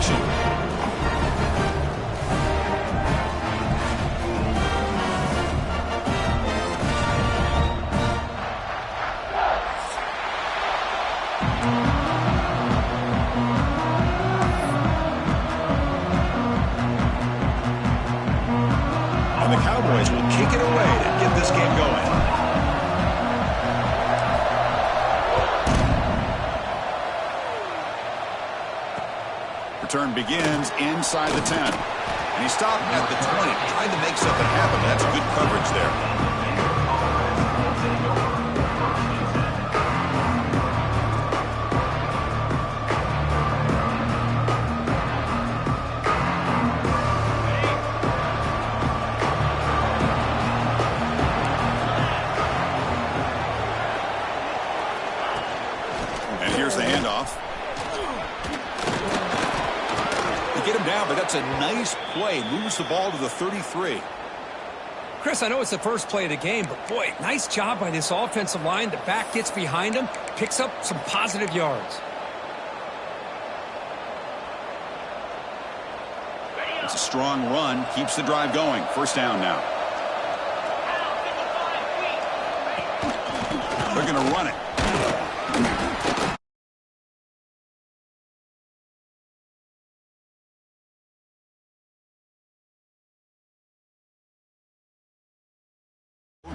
action. And the Cowboys will kick it away to get this game going. Return begins inside the 10. And he stopped at the 20, trying to make something happen. That's good coverage there. And here's the handoff. Get him down, but that's a nice play. Moves the ball to the 33. Chris, I know it's the first play of the game, but boy, nice job by this offensive line. The back gets behind him, picks up some positive yards. It's a strong run, keeps the drive going. First down now. They're going to run it.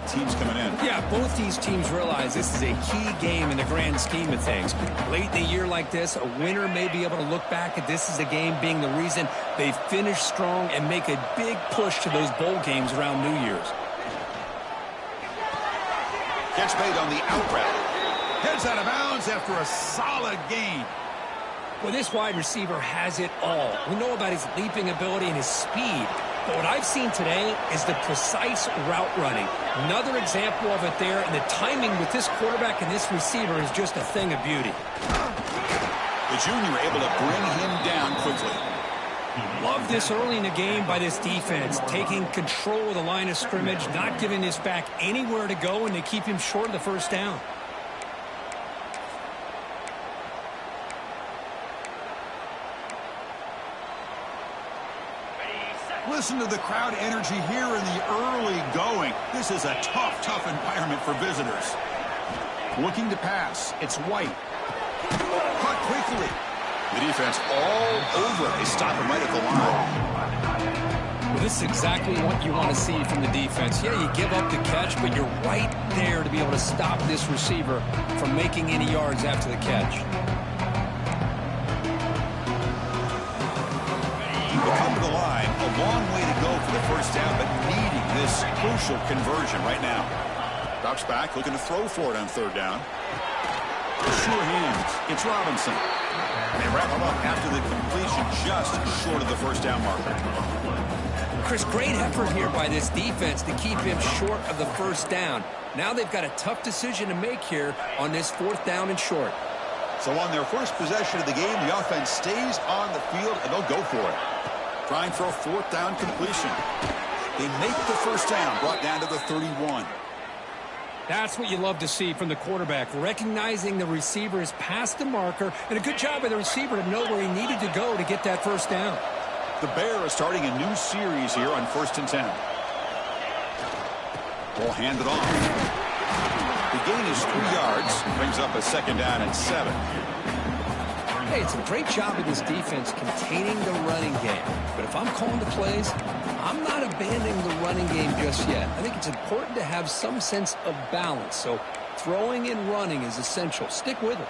Teams coming in. Yeah, both these teams realize this is a key game in the grand scheme of things. Late in a year like this, a winner may be able to look back at this as a game being the reason they finish strong and make a big push to those bowl games around New Year's. Catch made on the out route. Heads out of bounds after a solid gain. Well, this wide receiver has it all. We know about his leaping ability and his speed. But what I've seen today is the precise route running. Another example of it there, and the timing with this quarterback and this receiver is just a thing of beauty. The junior able to bring him down quickly. Love this early in the game by this defense, taking control of the line of scrimmage, not giving this back anywhere to go, and they keep him short of the first down. Listen to the crowd energy here in the early going. This is a tough environment for visitors. Looking to pass. It's White. Caught quickly. The defense all over. They stop him right at the line. Well, this is exactly what you want to see from the defense. Yeah, you give up the catch, but you're right there to be able to stop this receiver from making any yards after the catch. They'll come to the line. A long way to go for the first down, but needing this crucial conversion right now. Drops back, looking to throw for it on third down. Sure hands. It's Robinson. And they wrap him up after the completion, just short of the first down marker. Chris, great effort here by this defense to keep him short of the first down. Now they've got a tough decision to make here on this fourth down and short. So on their first possession of the game, the offense stays on the field, and they'll go for it. Trying for a fourth down completion. They make the first down, brought down to the 31. That's what you love to see from the quarterback, recognizing the receiver is past the marker, and a good job by the receiver to know where he needed to go to get that first down. The Bear is starting a new series here on 1st and 10. Ball handed off. The gain is 3 yards, brings up a second down and 7. Hey, it's a great job of this defense containing the running game. But if I'm calling the plays, I'm not abandoning the running game just yet. I think it's important to have some sense of balance. So throwing and running is essential. Stick with it.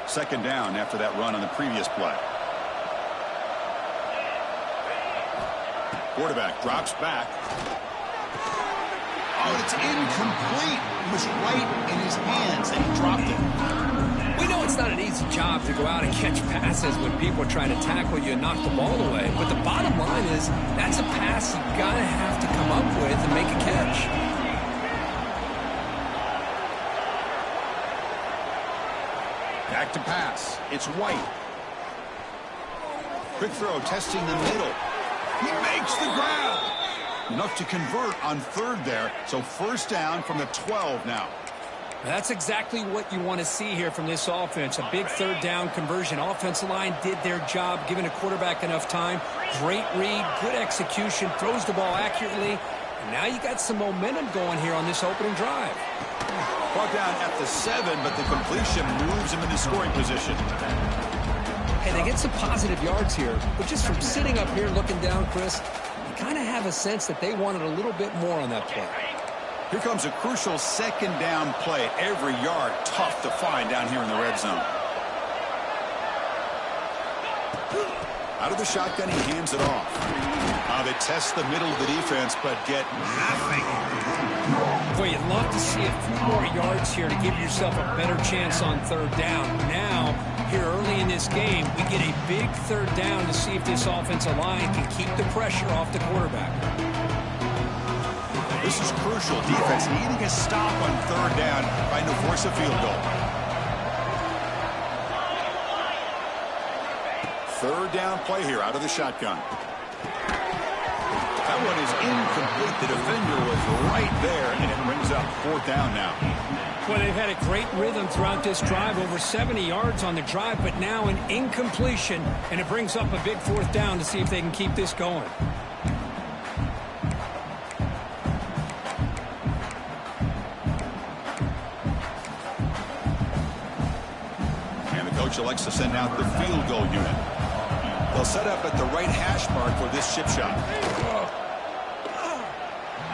Second down after that run on the previous play. Quarterback drops back. Oh, it's incomplete. It was right in his hands, and he dropped it. We know it's not an easy job to go out and catch passes when people are trying to tackle you and knock the ball away. But the bottom line is that's a pass you got to have to come up with and make a catch. Back to pass. It's White. Quick throw, testing the middle. He makes the grab. Enough to convert on third there. So first down from the 12 now. That's exactly what you want to see here from this offense. A big third down conversion. Offensive line did their job, giving a quarterback enough time. Great read, good execution, throws the ball accurately. And now you got some momentum going here on this opening drive. Brought down at the 7, but the completion moves him into scoring position. Hey, they get some positive yards here, but just from sitting up here looking down, Chris, you kind of have a sense that they wanted a little bit more on that play. Here comes a crucial second down play. Every yard tough to find down here in the red zone. Out of the shotgun, he hands it off. They test the middle of the defense, but get nothing. Boy, you'd love to see a few more yards here to give yourself a better chance on third down. Now, here early in this game, we get a big third down to see if this offensive line can keep the pressure off the quarterback. This is crucial. Defense needing a stop on third down, trying to force a field goal. Third down play here out of the shotgun. That one is incomplete. The defender was right there, and it brings up fourth down now. Well, they've had a great rhythm throughout this drive, over 70 yards on the drive, but now an incompletion, and it brings up a big fourth down to see if they can keep this going. And the coach elects to send out the field goal unit. They'll set up at the right hash mark for this chip shot.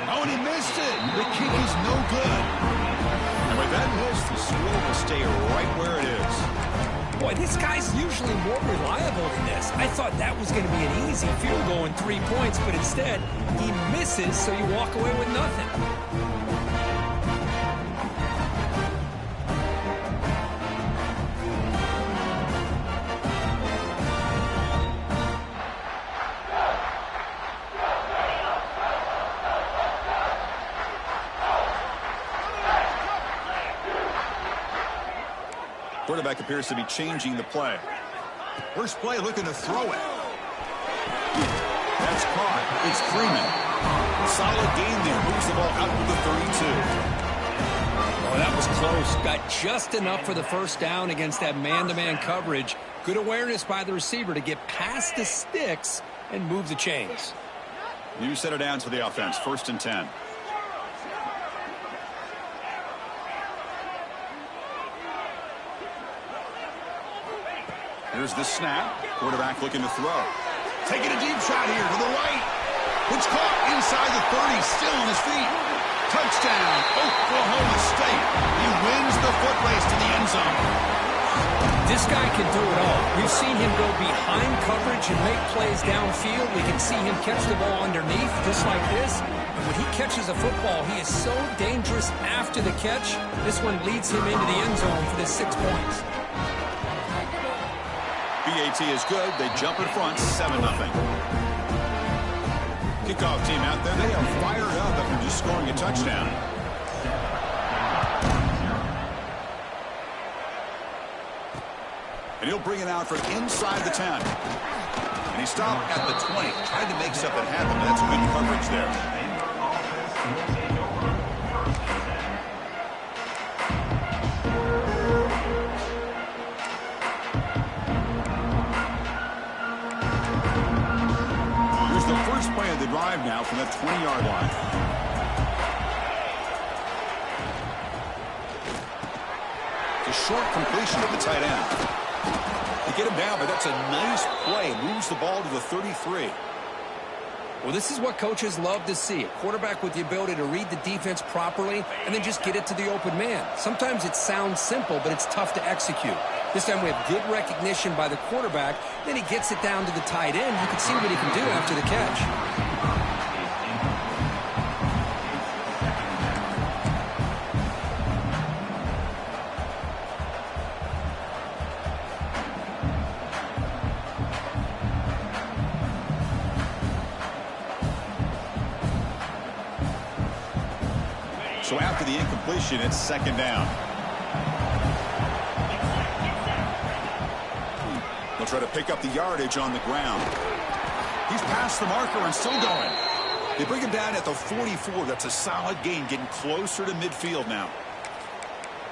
Oh, and he missed it. The kick is no good. And with that miss, the score will stay right where it is. Boy, this guy's usually more reliable than this. I thought that was going to be an easy field goal and 3 points, but instead, he misses, so you walk away with nothing. Quarterback appears to be changing the play. First play looking to throw it. That's caught. It's Freeman. Solid gain there. Moves the ball out to the 32. Oh, that was close. Got just enough for the first down against that man-to-man coverage. Good awareness by the receiver to get past the sticks and move the chains. New set of downs for the offense. 1st and 10. Here's the snap. Quarterback looking to throw. Taking a deep shot here to the right. It's caught inside the 30, still on his feet. Touchdown, Oklahoma State. He wins the foot race to the end zone. This guy can do it all. We've seen him go behind coverage and make plays downfield. We can see him catch the ball underneath, just like this. And when he catches a football, he is so dangerous after the catch. This one leads him into the end zone for the 6 points. BAT is good. They jump in front, 7-0. Kickoff team out there. They are fired up after just scoring a touchdown. And he'll bring it out from inside the 10. And he stopped at the 20. Tried to make something happen, but that's good coverage there. Play of the drive now from that 20-yard line. It's a short completion to the tight end. They get him down, but that's a nice play. Moves the ball to the 33. Well, this is what coaches love to see. A quarterback with the ability to read the defense properly and then just get it to the open man. Sometimes it sounds simple, but it's tough to execute. This time we have good recognition by the quarterback. Then he gets it down to the tight end. You can see what he can do after the catch. So after the incompletion, it's 2nd down. They'll try to pick up the yardage on the ground. He's past the marker and still going. They bring him down at the 44. That's a solid gain, getting closer to midfield now.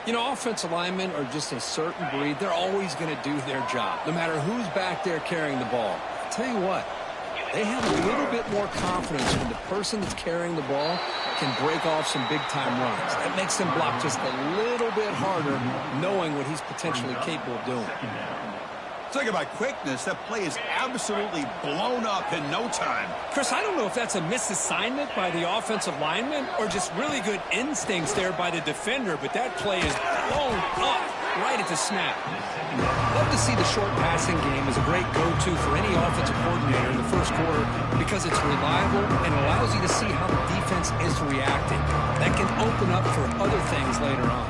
You know, offensive linemen are just a certain breed. They're always going to do their job, no matter who's back there carrying the ball. I'll tell you what, they have a little bit more confidence when the person that's carrying the ball can break off some big-time runs. That makes them block just a little bit harder, knowing what he's potentially capable of doing. Talk about quickness. That play is absolutely blown up in no time. Chris, I don't know if that's a misassignment by the offensive lineman or just really good instincts there by the defender, but that play is blown up right at the snap. Love to see the short passing game as a great go-to for any offensive coordinator in the first quarter because it's reliable and allows you to see how the defense is reacting. That can open up for other things later on.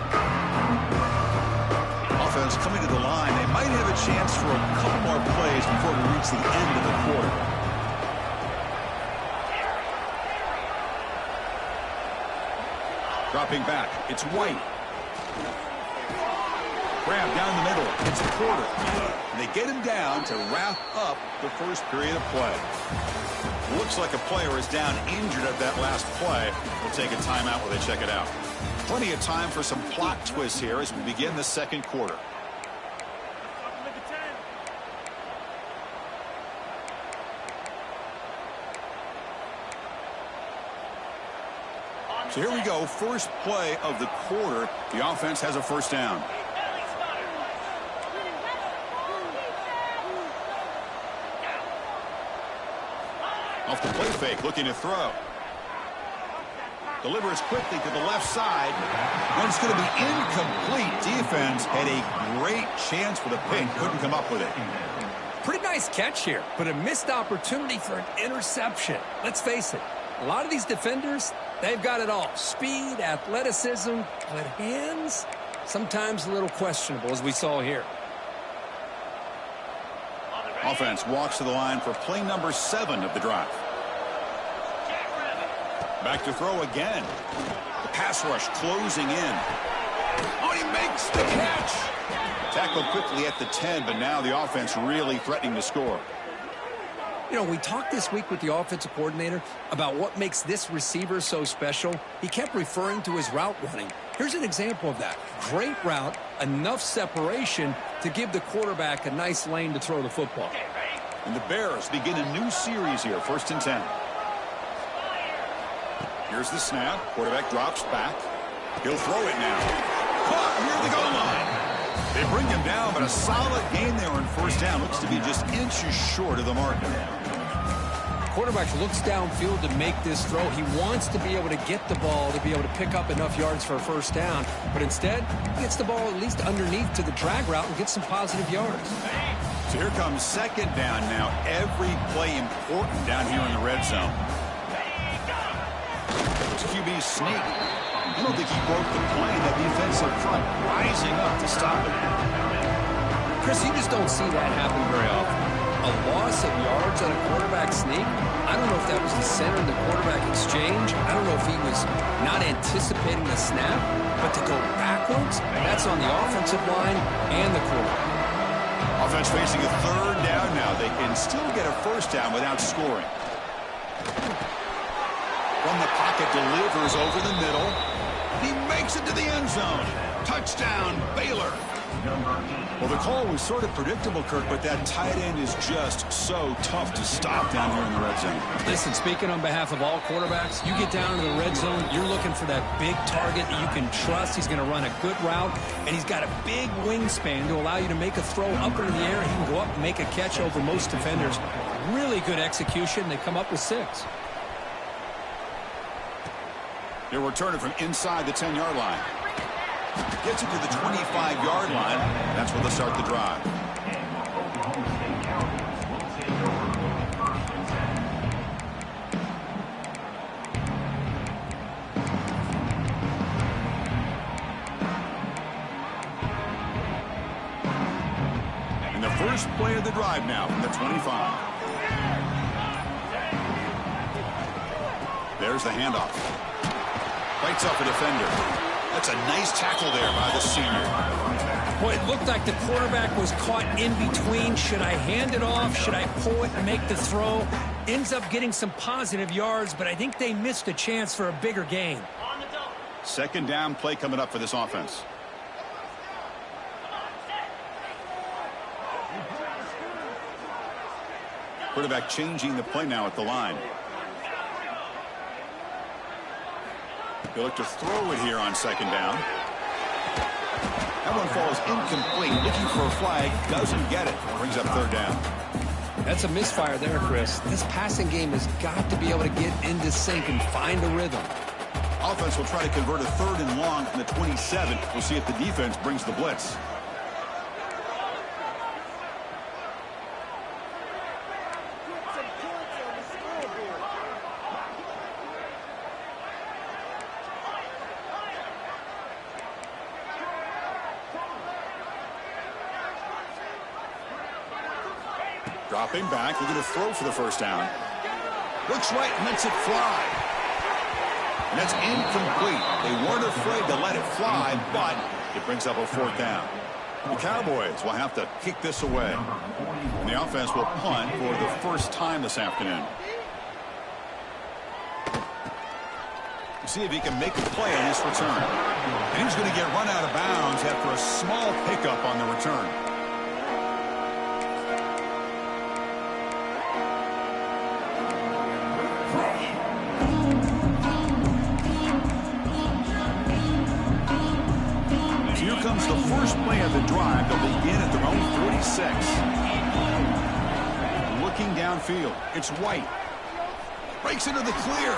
Offense coming to the line. They might have a chance for a couple more plays before we reach the end of the quarter. Dropping back. It's White. Grab down the middle. It's a quarter. And they get him down to wrap up the first period of play. Looks like a player is down injured at that last play. We'll take a timeout while they check it out. Plenty of time for some plot twists here as we begin the second quarter. So here we go, first play of the quarter. The offense has a first down. Off the play fake, looking to throw. Delivers quickly to the left side. And it's going to be incomplete. Defense had a great chance for the pick. Couldn't come up with it. Pretty nice catch here, but a missed opportunity for an interception. Let's face it, a lot of these defenders, they've got it all. Speed, athleticism, but hands, sometimes a little questionable, as we saw here. Offense walks to the line for play number 7 of the drive. Back to throw again. The pass rush closing in. Oh, he makes the catch. Tackled quickly at the 10, but now the offense really threatening to score. You know, we talked this week with the offensive coordinator about what makes this receiver so special. He kept referring to his route running. Here's an example of that. Great route, enough separation to give the quarterback a nice lane to throw the football. And the Bears begin a new series here, 1st and 10. Here's the snap. Quarterback drops back. He'll throw it now. Caught near the goal line. They bring him down, but a solid gain there on first down. Looks to be just inches short of the marker. Quarterback looks downfield to make this throw. He wants to be able to get the ball to be able to pick up enough yards for a first down. But instead, he gets the ball at least underneath to the drag route and gets some positive yards. So here comes second down now. Every play important down here in the red zone. It's QB sneak. I don't think he broke the play. That defensive front rising up to stop it. Chris, you just don't see that happen very often. A loss of yards on a quarterback sneak. I don't know if that was the center of the quarterback exchange. I don't know if he was not anticipating the snap. But to go backwards, that's on the offensive line and the quarterback. Offense facing a third down now. They can still get a first down without scoring. From the pocket, delivers over the middle. He makes it to the end zone. Touchdown, Baylor. Well, the call was sort of predictable, Kirk, but that tight end is just so tough to stop down here in the red zone. Listen, speaking on behalf of all quarterbacks, you get down to the red zone, you're looking for that big target that you can trust. He's going to run a good route, and he's got a big wingspan to allow you to make a throw up into the air. He can go up and make a catch over most defenders. Really good execution. They come up with 6. They're returning from inside the 10-yard line. Gets it to the 25-yard line. That's where they'll start the drive. And the first play of the drive now from the 25. There's the handoff. Fights off a defender. That's a nice tackle there by the senior. Boy, it looked like the quarterback was caught in between. Should I hand it off? Should I pull it and make the throw? Ends up getting some positive yards, but I think they missed a chance for a bigger gain. Second down play coming up for this offense. Quarterback changing the play now at the line. He'll look to throw it here on second down. That one falls incomplete. Looking for a flag. Doesn't get it. Brings up third down. That's a misfire there, Chris. This passing game has got to be able to get into sync and find a rhythm. Offense will try to convert a 3rd and long from the 27. We'll see if the defense brings the blitz. Dropping back, looking to throw for the first down. Looks right and lets it fly. And that's incomplete. They weren't afraid to let it fly, but it brings up a 4th down. The Cowboys will have to kick this away. And the offense will punt for the first time this afternoon. We'll see if he can make a play on this return. And he's going to get run out of bounds after a small pickup on the return. Comes the first play of the drive. They'll begin at their own 46. Looking downfield. It's White. Breaks into the clear.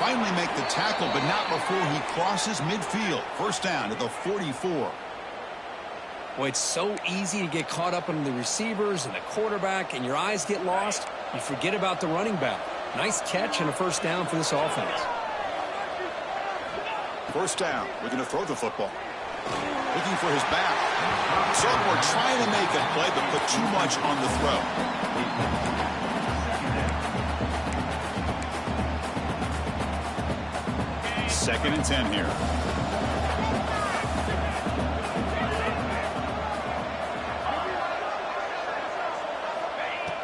Finally make the tackle, but not before he crosses midfield. First down at the 44. Boy, it's so easy to get caught up in the receivers and the quarterback, and your eyes get lost. You forget about the running back. Nice catch and a first down for this offense. First down. We're going to throw the football. Looking for his back. Sophomore trying to make a play, but put too much on the throw. 2nd and 10 here.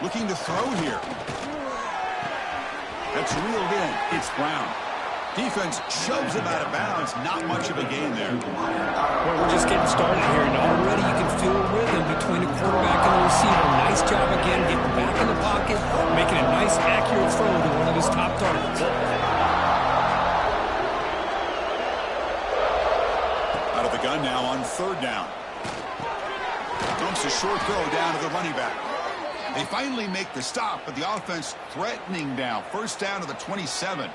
Looking to throw here. That's reeled in. It's Brown. Defense shoves him out of bounds. Not much of a gain there. Well, we're just getting started here, and already you can feel a rhythm between the quarterback and the receiver. Nice job again getting back in the pocket, making a nice, accurate throw to one of his top targets. Out of the gun now on 3rd down. Dumps a short throw down to the running back. They finally make the stop, but the offense threatening down. First down to the 27.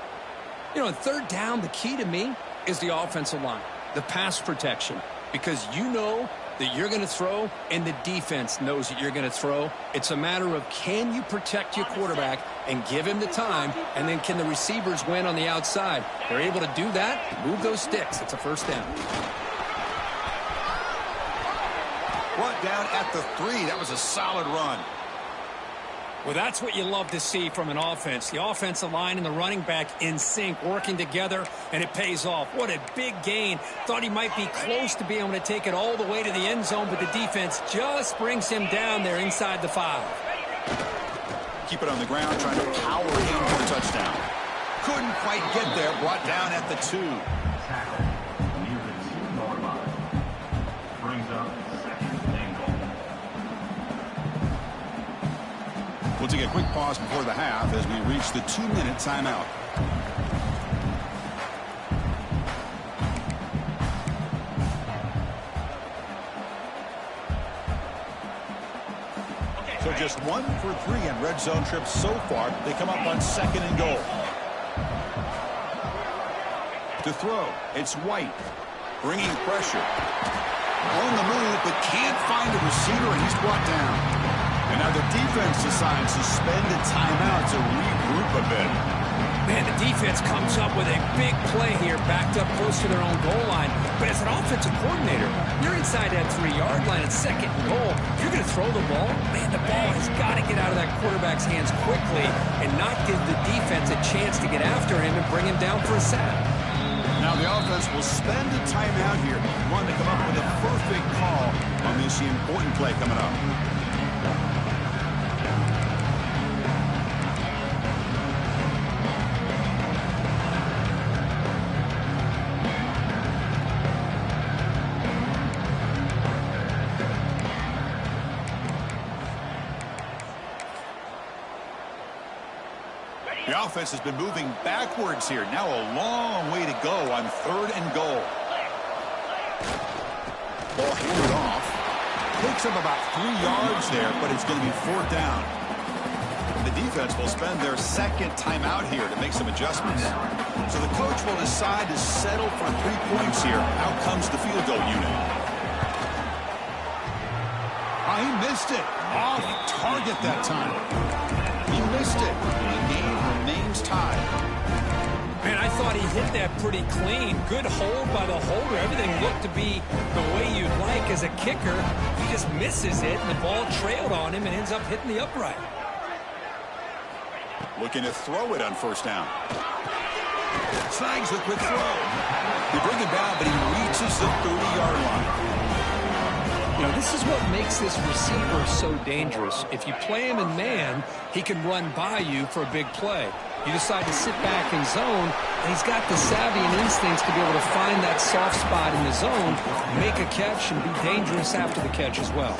You know, on 3rd down, the key to me is the offensive line, the pass protection, because you know that you're going to throw and the defense knows that you're going to throw. It's a matter of can you protect your quarterback and give him the time, and then can the receivers win on the outside? They're able to do that, move those sticks. It's a first down. Brought down at the 3. That was a solid run. Well, that's what you love to see from an offense. The offensive line and the running back in sync, working together, and it pays off. What a big gain. Thought he might be close to being able to take it all the way to the end zone, but the defense just brings him down there inside the 5. Keep it on the ground, trying to power in for a touchdown. Couldn't quite get there. Brought down at the 2. We'll take a quick pause before the half as we reach the 2-minute timeout. So just 1 for 3 on red zone trips so far. They come up on 2nd and goal. To throw, it's White. Bringing pressure. On the move, but can't find a receiver, and he's brought down. And now the defense decides to spend a timeout to regroup a bit. Man, the defense comes up with a big play here, backed up close to their own goal line. But as an offensive coordinator, you're inside that 3-yard line at 2nd and goal. You're going to throw the ball. Man, the ball has got to get out of that quarterback's hands quickly and not give the defense a chance to get after him and bring him down for a sack. Now the offense will spend a timeout here. Want to come up with a perfect call on this important play coming up. The offense has been moving backwards here. Now a long way to go on 3rd and goal. Ball handed off. Takes him about 3 yards there, but it's going to be 4th down. The defense will spend their 2nd timeout here to make some adjustments. So the coach will decide to settle for 3 points here. Out comes the field goal unit. Oh, he missed it. Off target that time. He missed it. The game remains tied. Man, I thought he hit that pretty clean. Good hold by the holder. Everything looked to be the way you'd like as a kicker. He just misses it, and the ball trailed on him and ends up hitting the upright. Looking to throw it on 1st down. Snags the quick throw. They bring him down, but he reaches the 30-yard line. You know, this is what makes this receiver so dangerous. If you play him in man, he can run by you for a big play. You decide to sit back in zone, and he's got the savvy and instincts to be able to find that soft spot in the zone, make a catch, and be dangerous after the catch as well.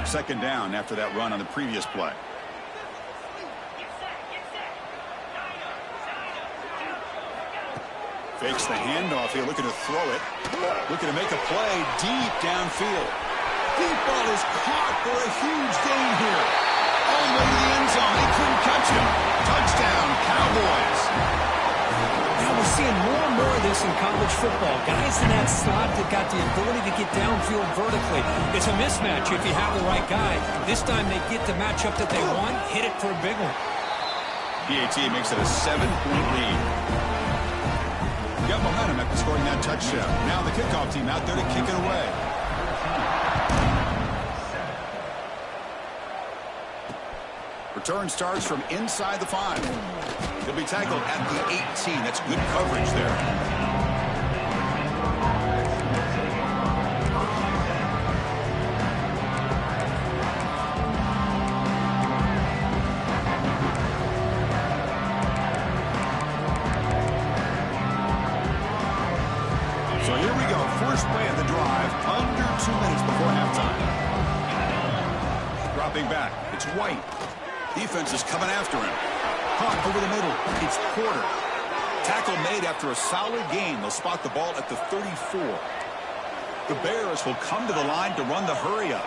2nd down after that run on the previous play. Fakes the handoff here, looking to throw it. Looking to make a play deep downfield. Deep ball is caught for a huge gain here. All the way to the end zone. They couldn't catch him. Touchdown, Cowboys. Now we're seeing more and more of this in college football. Guys in that slot that got the ability to get downfield vertically. It's a mismatch if you have the right guy. This time they get the matchup that they want, hit it for a big one. PAT makes it a 7-point lead. Got momentum after scoring that touchdown. Now the kickoff team out there to kick it away. Return starts from inside the 5. He'll be tackled at the 18. That's good coverage there. So here we go. First play of the drive. Under 2 minutes before halftime. Dropping back. It's White. Defense is coming after him. Caught over the middle. It's Porter. Tackle made after a solid gain. They'll spot the ball at the 34. The Bears will come to the line to run the hurry up.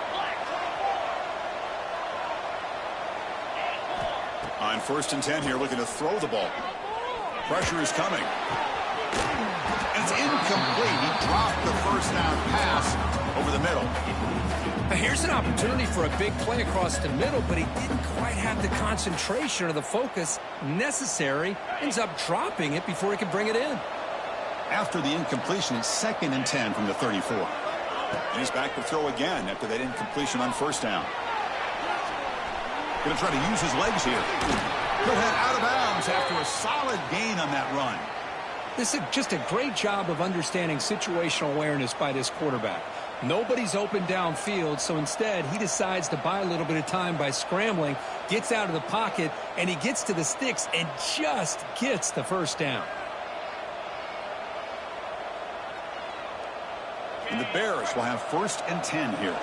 On 1st and 10 here, looking to throw the ball. Pressure is coming. It's incomplete. He dropped the 1st down pass over the middle. Now here's an opportunity for a big play across the middle, but he didn't quite have the concentration or the focus necessary. Ends up dropping it before he could bring it in. After the incompletion, it's 2nd and 10 from the 34. And he's back to throw again after that incompletion on 1st down. Going to try to use his legs here. He'll head out of bounds after a solid gain on that run. This is just a great job of understanding situational awareness by this quarterback. Nobody's open downfield, so instead he decides to buy a little bit of time by scrambling, gets out of the pocket, and he gets to the sticks and just gets the 1st down. And the Bears will have 1st and 10 here.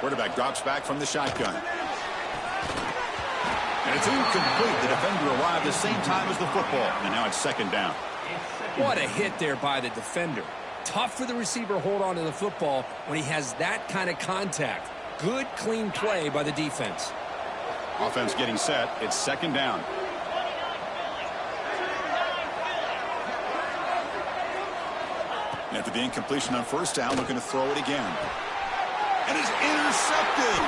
Quarterback drops back from the shotgun. And it's incomplete. The defender arrived the same time as the football. And now it's 2nd down. What a hit there by the defender. Tough for the receiver to hold on to the football when he has that kind of contact. Good, clean play by the defense. Offense getting set. It's 2nd down. After the incompletion on 1st down, looking to throw it again. And it's intercepted.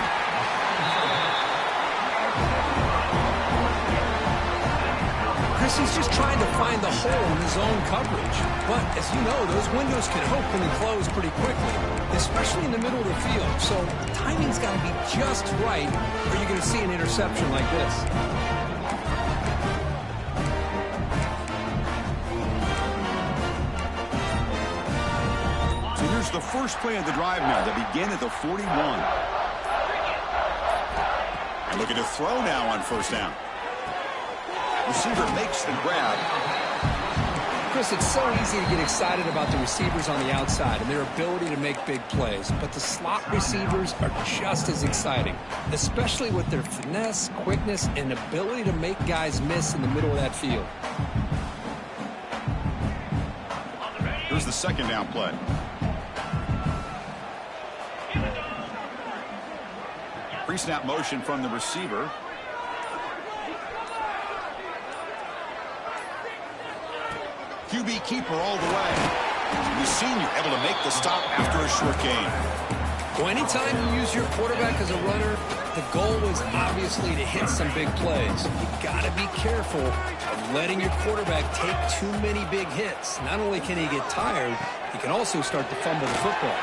Chris, he's just trying to find the hole in his own coverage. But, as you know, those windows can open and close pretty quickly, especially in the middle of the field. So the timing's got to be just right, or you're going to see an interception like this. So here's the first play of the drive now. They begin at the 41. And looking to throw now on 1st down. Receiver makes the grab. Chris, it's so easy to get excited about the receivers on the outside and their ability to make big plays, but the slot receivers are just as exciting, especially with their finesse, quickness, and ability to make guys miss in the middle of that field. Here's the second down play. Pre-snap motion from the receiver. QB keeper all the way. The senior able to make the stop after a short gain. Well, anytime you use your quarterback as a runner, the goal is obviously to hit some big plays. You got to be careful of letting your quarterback take too many big hits. Not only can he get tired, he can also start to fumble the football.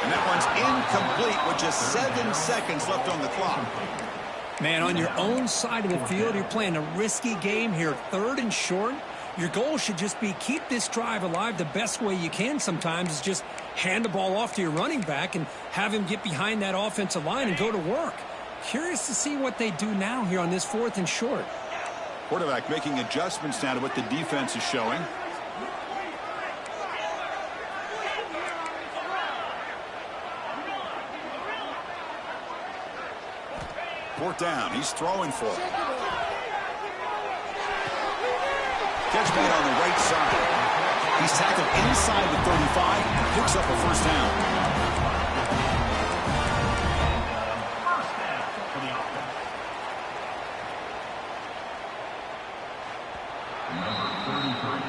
And that one's incomplete with just 7 seconds left on the clock. Man, on your own side of the field, you're playing a risky game here, 3rd and short. Your goal should just be keep this drive alive. The best way you can sometimes is just hand the ball off to your running back and have him get behind that offensive line and go to work. Curious to see what they do now here on this 4th and short. Quarterback making adjustments now to what the defense is showing. Fourth down. He's throwing for it. Catch made on the right side. He's tackled inside the 35. Picks up a first down.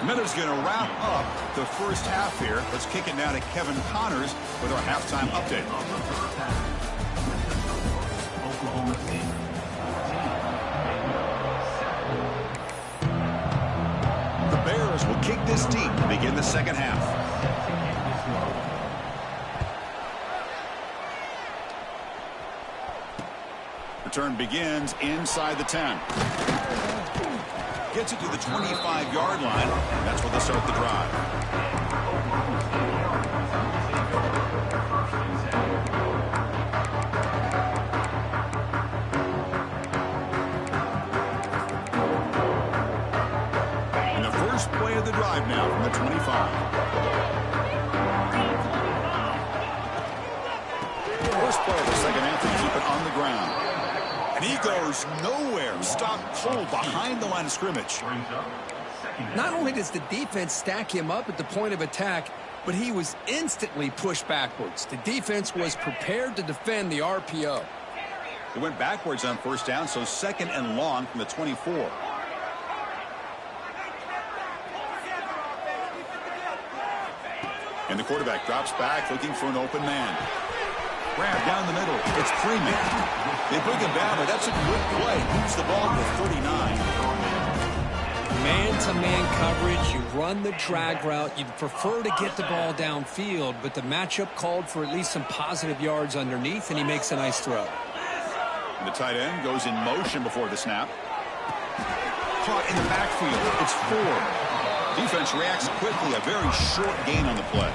Miller's going to wrap up the first half here. Let's kick it now to Kevin Connors with our halftime update. The Bears will kick this deep to begin the second half. Return begins inside the 10. Gets it to the 25-yard line. That's where they'll start the drive. And the first play of the drive now from the 25. First play of the second half to keep it on the ground. And he goes nowhere. Stopped cold behind the line of scrimmage. Not only does the defense stack him up at the point of attack, but he was instantly pushed backwards. The defense was prepared to defend the RPO. It went backwards on first down, so second and long from the 24. And the quarterback drops back looking for an open man. Grab down the middle. It's Freeman. They bring him down, but that's a good play. Moves the ball to 39. Man-to-man coverage, you run the drag route. You'd prefer to get the ball downfield, but the matchup called for at least some positive yards underneath, and he makes a nice throw. And the tight end goes in motion before the snap. Caught in the backfield. It's 4. Defense reacts quickly. A very short gain on the play.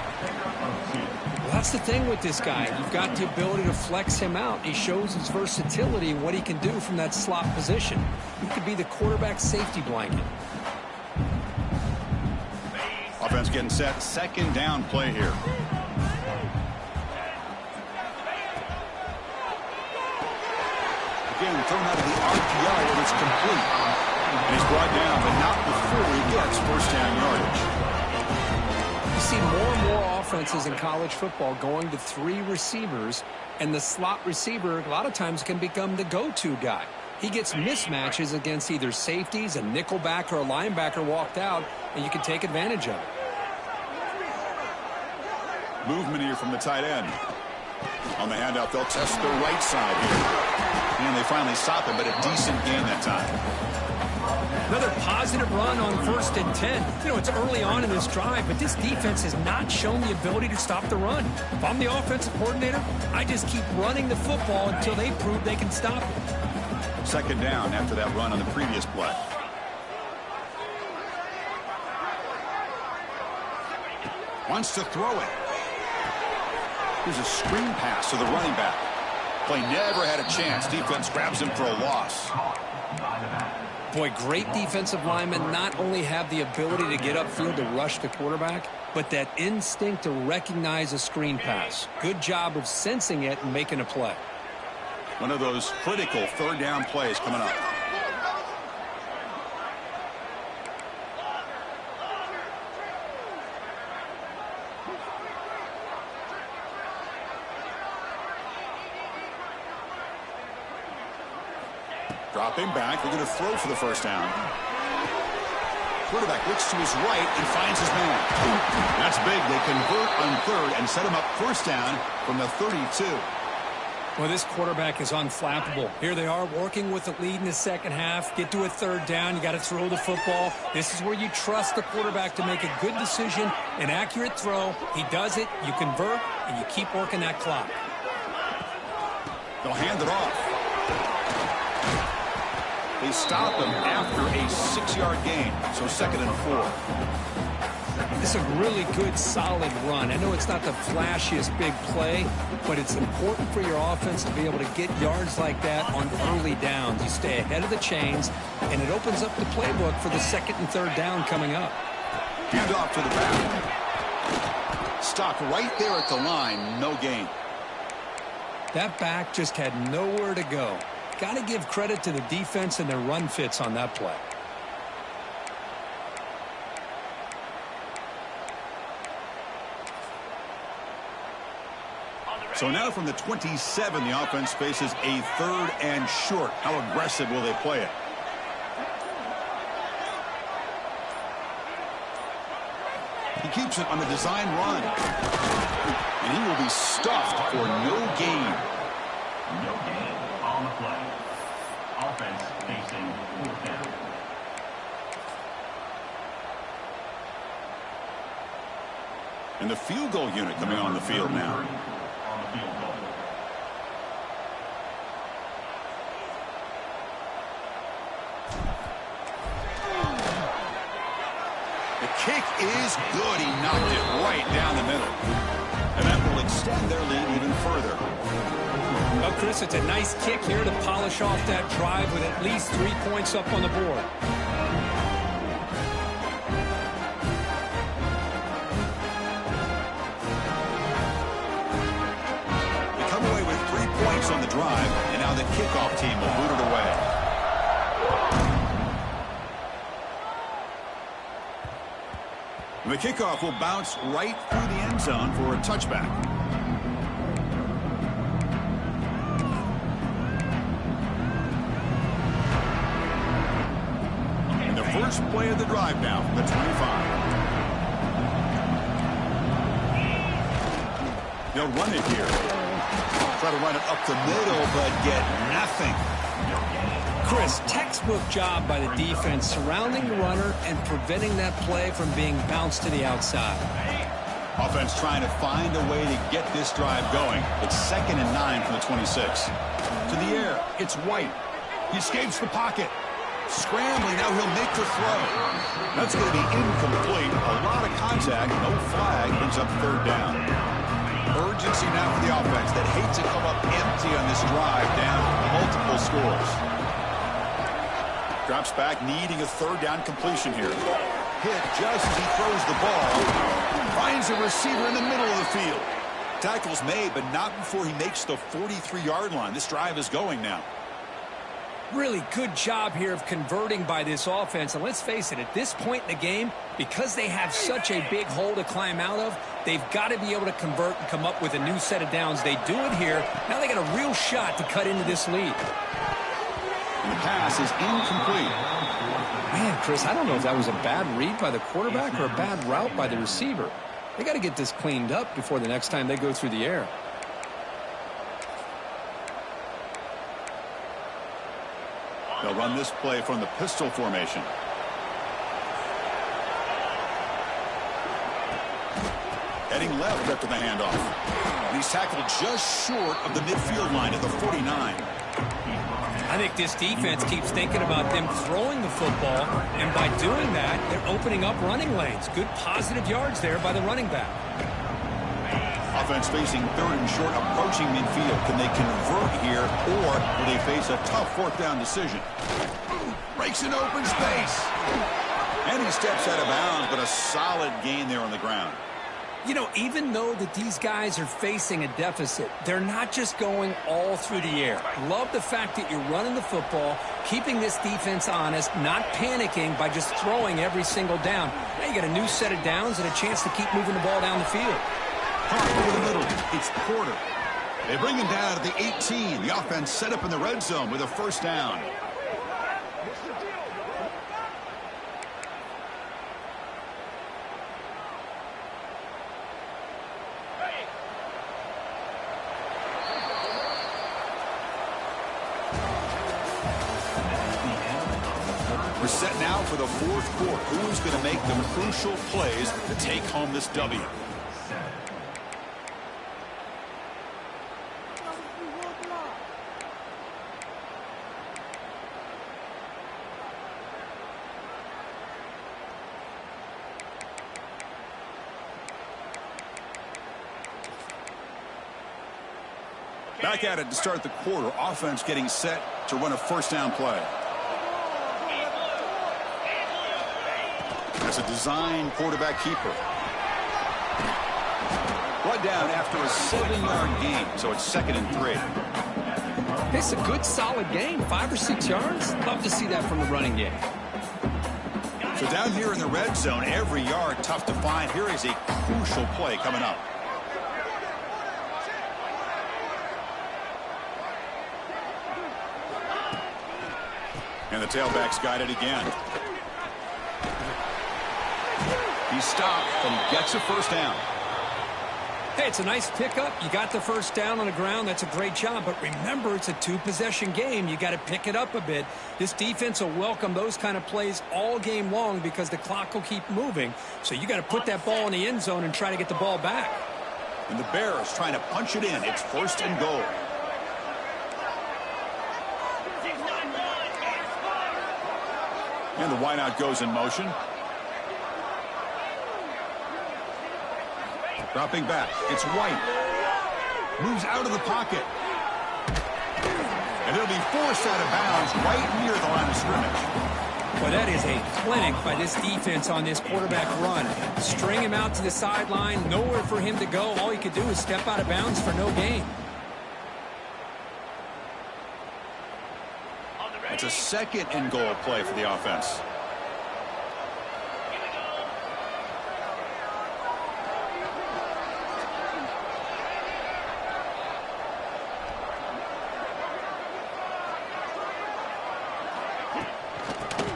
Well, that's the thing with this guy. You've got the ability to flex him out. He shows his versatility and what he can do from that slot position. He could be the quarterback safety blanket. Offense getting set. Second down play here. Again, thrown out of the RPO, and it's complete. And he's brought down, but not before he gets first down yardage. You see more and more offenses in college football going to 3 receivers, and the slot receiver a lot of times can become the go-to guy. He gets mismatches against either safeties, a nickelback, or a linebacker walked out, and you can take advantage of it. Movement here from the tight end. On the handout, they'll test the right side here. And they finally stop him, but a decent gain that time. Another positive run on 1st and 10. You know, it's early on in this drive, but this defense has not shown the ability to stop the run. If I'm the offensive coordinator, I just keep running the football until they prove they can stop it. Second down after that run on the previous play. Wants to throw it. Here's a screen pass to the running back. Play never had a chance. Defense grabs him for a loss. Boy, great defensive linemen not only have the ability to get upfield to rush the quarterback, but that instinct to recognize a screen pass. Good job of sensing it and making a play. One of those critical third down plays coming up. Dropping back, looking to throw for the first down. Quarterback looks to his right and finds his man. That's big. They convert on third and set him up first down from the 32. Well, this quarterback is unflappable. Here they are working with the lead in the second half. Get to a third down. You got to throw the football. This is where you trust the quarterback to make a good decision, an accurate throw. He does it. You convert, and you keep working that clock. They'll hand it off. They stop him after a 6-yard gain, so 2nd and 4. This is a really good, solid run. I know it's not the flashiest big play, but it's important for your offense to be able to get yards like that on early downs. You stay ahead of the chains, and it opens up the playbook for the 2nd and 3rd down coming up. Hand off to the back. Stopped right there at the line, no gain. That back just had nowhere to go. Got to give credit to the defense and their run fits on that play. So now from the 27, the offense faces a 3rd and short. How aggressive will they play it? He keeps it on the design run. And he will be stuffed for no gain. No gain on the play. Offense facing 4th down. And the field goal unit coming on the field now. On the field goal. The kick is good. He knocked it right down the middle. And that will extend their lead even further. Well, Chris, it's a nice kick here to polish off that drive with at least 3 points up on the board. They come away with 3 points on the drive, and now the kickoff team will boot it away. The kickoff will bounce right through the end zone for a touchback. And the first play of the drive now from the 25. They'll run it here. Try to run it up the middle, but get nothing. Chris, textbook job by the defense surrounding the runner and preventing that play from being bounced to the outside. Offense trying to find a way to get this drive going. It's 2nd and 9 from the 26. To the air, it's White. He escapes the pocket. Scrambling, now he'll make the throw. That's going to be incomplete. A lot of contact, no flag, brings up 3rd down. Urgency now for the offense that hates to come up empty on this drive, down multiple scores. Drops back, needing a 3rd down completion here. Hit just as he throws the ball. Finds a receiver in the middle of the field. Tackle's made, but not before he makes the 43-yard line. This drive is going now. Really good job here of converting by this offense. And let's face it, at this point in the game, because they have such a big hole to climb out of, they've got to be able to convert and come up with a new set of downs. They do it here. Now they got a real shot to cut into this lead. And the pass is incomplete. Man, Chris, I don't know if that was a bad read by the quarterback or a bad route by the receiver. They got to get this cleaned up before the next time they go through the air. They'll run this play from the pistol formation. Heading left after the handoff. And he's tackled just short of the midfield line at the 49. I think this defense keeps thinking about them throwing the football, and by doing that, they're opening up running lanes. Good positive yards there by the running back. offense facing third and short, approaching midfield. Can they convert here, or will they face a tough fourth down decision? Breaks an open space. And he steps out of bounds, but a solid gain there on the ground. You know, even though that these guys are facing a deficit, they're not just going all through the air. Love the fact that you're running the football, keeping this defense honest, not panicking by just throwing every single down. Now you got a new set of downs and a chance to keep moving the ball down the field. Hard over the middle. It's Porter. They bring him down to the 18. The offense set up in the red zone with a first down. We're set now for the fourth quarter. Who's going to make the crucial plays to take home this W? Back at it to start the quarter. Offense getting set to run a first down play. That's a design quarterback keeper. Brought down after a 7-yard gain, so it's 2nd and 3. It's a good, solid gain, 5 or 6 yards. Love to see that from the running game. So down here in the red zone, every yard tough to find. Here is a crucial play coming up. And the tailback's got it again. He stopped and gets a first down. Hey, it's a nice pickup. You got the first down on the ground. That's a great job. But remember, it's a 2-possession game. You got to pick it up a bit. This defense will welcome those kind of plays all game long because the clock will keep moving. So you got to put that ball in the end zone and try to get the ball back. And the Bears trying to punch it in. It's 1st and goal. And the wideout goes in motion. Dropping back. It's White. Moves out of the pocket. And it'll be forced out of bounds right near the line of scrimmage. Well, that is a clinic by this defense on this quarterback run. String him out to the sideline. Nowhere for him to go. All he could do is step out of bounds for no gain. It's a 2nd and goal play for the offense.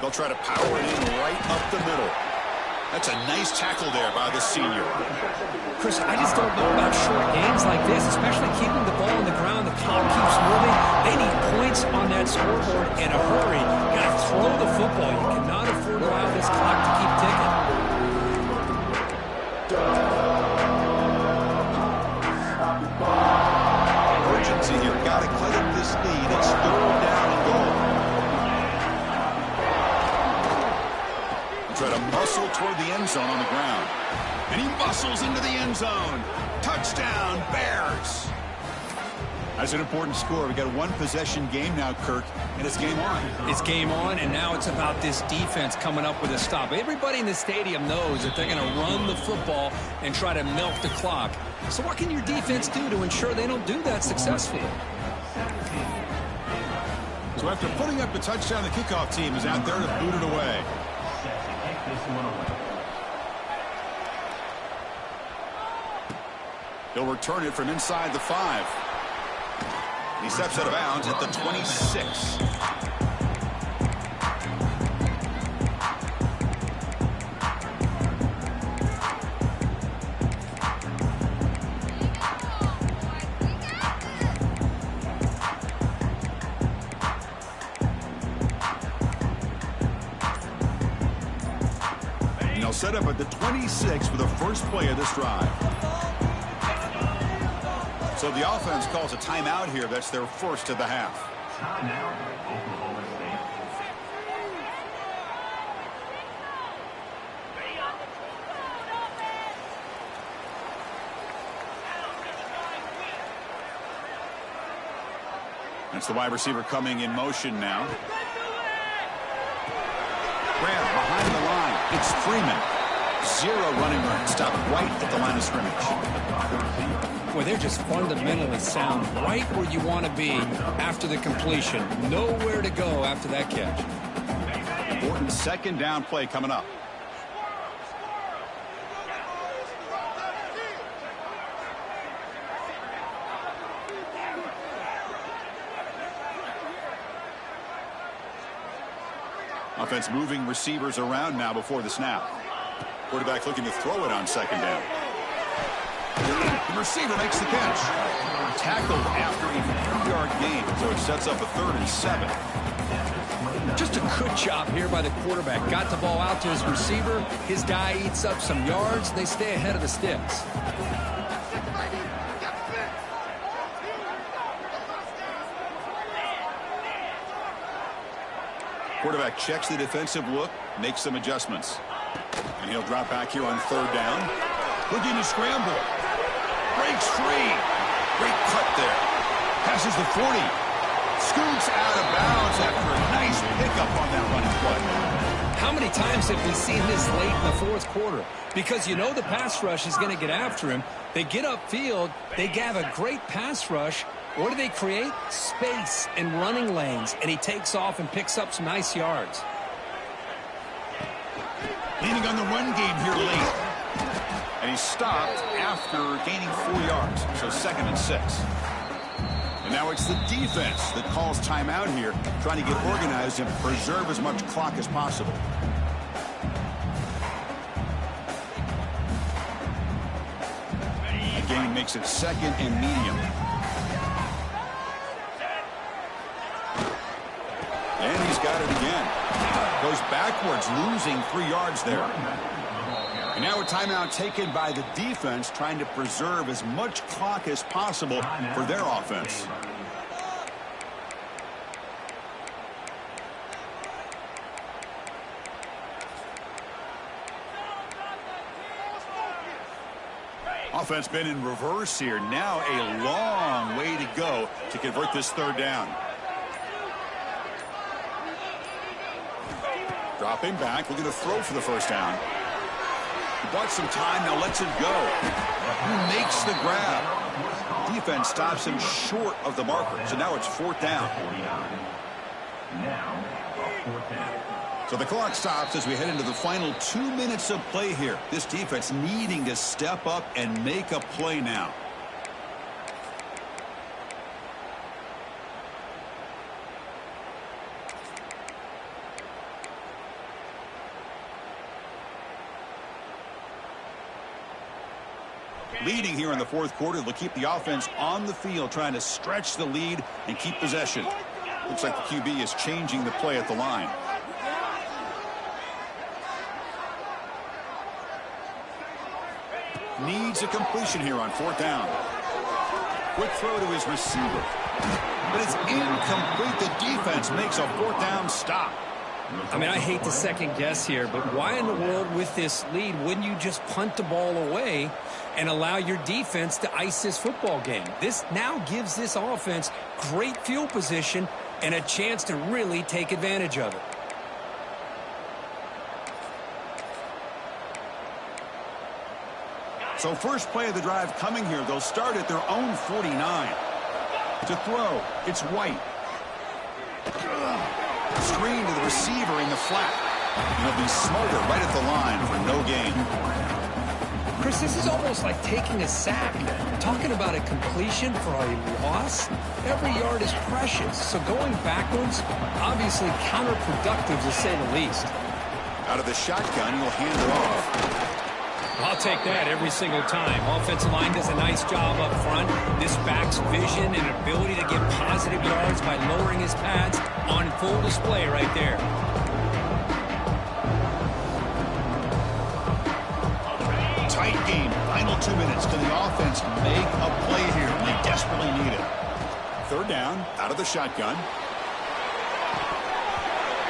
They'll try to power it in right up the middle. That's a nice tackle there by the senior. Chris, I just don't know about short games like this, especially keeping the ball on the ground. The clock keeps moving. They need points on that scoreboard in a hurry. You got to throw the football. You cannot afford to allow this clock to keep ticking. Urgency here. Got to cut up this lead. It's 3rd down and goal. Try to muscle toward the end zone on the ground. And he muscles into the end zone. Touchdown, Bears. That's an important score. We got a 1-possession game now, Kirk, and it's game on. It's game on, and now it's about this defense coming up with a stop. Everybody in the stadium knows that they're going to run the football and try to milk the clock. So what can your defense do to ensure they don't do that successfully? So after putting up the touchdown, the kickoff team is out there to boot it away. He'll return it from inside the 5. He steps out of bounds at the 26. And they'll set up at the 26 for the first play of this drive. So the offense calls a timeout here. That's their first of the half. Timeout, Oklahoma State. That's the wide receiver coming in motion now. Grab behind the line. It's Freeman. 0 running room. Stopped right at the line of scrimmage. Well, they're just fundamentally sound, right where you want to be after the completion. Nowhere to go after that catch. Important second down play coming up. Offense moving receivers around now before the snap. Quarterback looking to throw it on second down. The receiver makes the catch. Tackled after a 3-yard gain, so it sets up a 3rd and 7. Just a good job here by the quarterback. Got the ball out to his receiver. His guy eats up some yards. They stay ahead of the sticks. Quarterback checks the defensive look, makes some adjustments. And he'll drop back here on 3rd down. Looking to scramble. Breaks free. Great cut there. Passes the 40. Scoots out of bounds after a nice pickup on that running play. How many times have we seen this late in the 4th quarter? Because you know the pass rush is going to get after him. They get upfield. They have a great pass rush. What do they create? Space and running lanes. And he takes off and picks up some nice yards. Leaning on the run game here late. And he stopped after gaining 4 yards. So 2nd and 6. And now it's the defense that calls timeout here, trying to get organized and preserve as much clock as possible. The gain makes it 2nd and medium. And he's got it again. Goes backwards, losing 3 yards there. And now a timeout taken by the defense, trying to preserve as much clock as possible for their offense. Offense been in reverse here. Now a long way to go to convert this 3rd down. Dropping back, looking to throw for the 1st down. He bought some time, now lets it go. He makes the grab. Defense stops him short of the marker, so now it's 4th down. So the clock stops as we head into the final 2 minutes of play here. This defense needing to step up and make a play now. Leading here in the 4th quarter, they'll keep the offense on the field, trying to stretch the lead and keep possession. Looks like the QB is changing the play at the line. Needs a completion here on 4th down. Quick throw to his receiver. But it's incomplete. The defense makes a 4th down stop. I mean, I hate to second guess here, but why in the world with this lead wouldn't you just punt the ball away and allow your defense to ice this football game? This now gives this offense great field position and a chance to really take advantage of it. So first play of the drive coming here. They'll start at their own 49. To throw, it's White. Screen to the receiver in the flat. And he'll be smothered right at the line for no gain. Chris, this is almost like taking a sack. Talking about a completion for a loss, every yard is precious. So going backwards, obviously counterproductive to say the least. Out of the shotgun, he'll hand it off. I'll take that every single time. Offensive line does a nice job up front. This back's vision and ability to get positive yards by lowering his pads on full display right there. Tight game. Final 2 minutes. Can the offense make a play here? They desperately need it. 3rd down, out of the shotgun.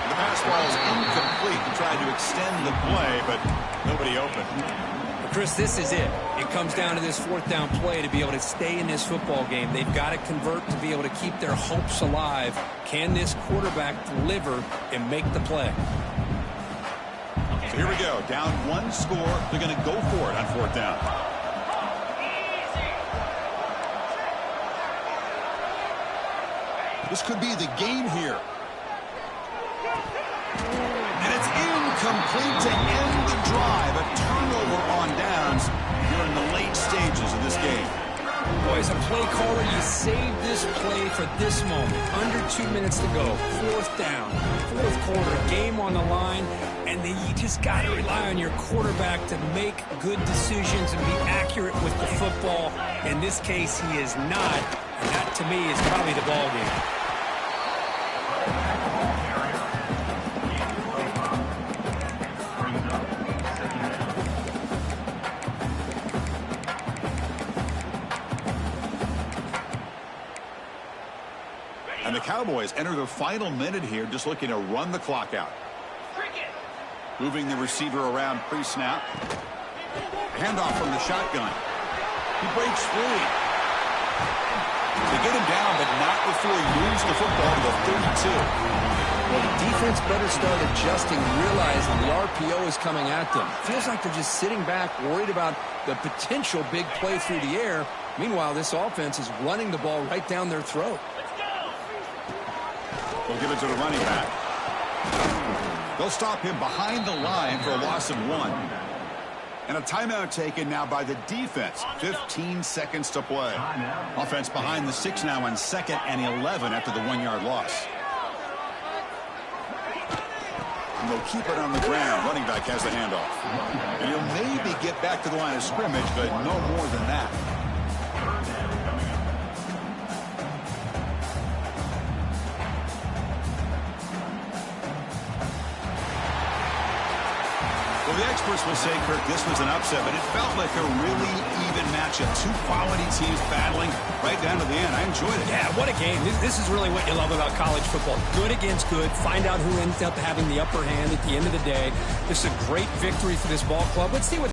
The pass ball is incomplete. He tried to extend the play, but nobody open. Chris, this is it. It comes down to this fourth down play to be able to stay in this football game. They've got to convert to be able to keep their hopes alive. Can this quarterback deliver and make the play? So here we go. Down one score. They're going to go for it on fourth down. This could be the game here. And it's incomplete to end the drive. A turnover on downs here in the late stages of this game. Boy, as a play caller, you saved this play for this moment. Under 2 minutes to go. Fourth down. Fourth quarter. Game on the line. And then you just got to rely on your quarterback to make good decisions and be accurate with the football. In this case, he is not. And that, to me, is probably the ball game. And the Cowboys enter the final minute here, just looking to run the clock out. Moving the receiver around pre-snap. Handoff from the shotgun. He breaks free. They get him down, but not before he moves the football to the 32. Well, the defense better start adjusting, realizing the RPO is coming at them. Feels like they're just sitting back, worried about the potential big play through the air. Meanwhile, this offense is running the ball right down their throat. They'll give it to the running back. They'll stop him behind the line for a loss of 1. And a timeout taken now by the defense. 15 seconds to play. Offense behind the 6 now on 2nd and 11 after the 1-yard loss. And they'll keep it on the ground. Running back has the handoff. And he'll maybe get back to the line of scrimmage, but no more than that. Well, the experts will say, Kirk, this was an upset, but it felt like a really even matchup. Two quality teams battling right down to the end. I enjoyed it. Yeah, what a game. This is really what you love about college football. Good against good. Find out who ends up having the upper hand at the end of the day. This is a great victory for this ball club. Let's see what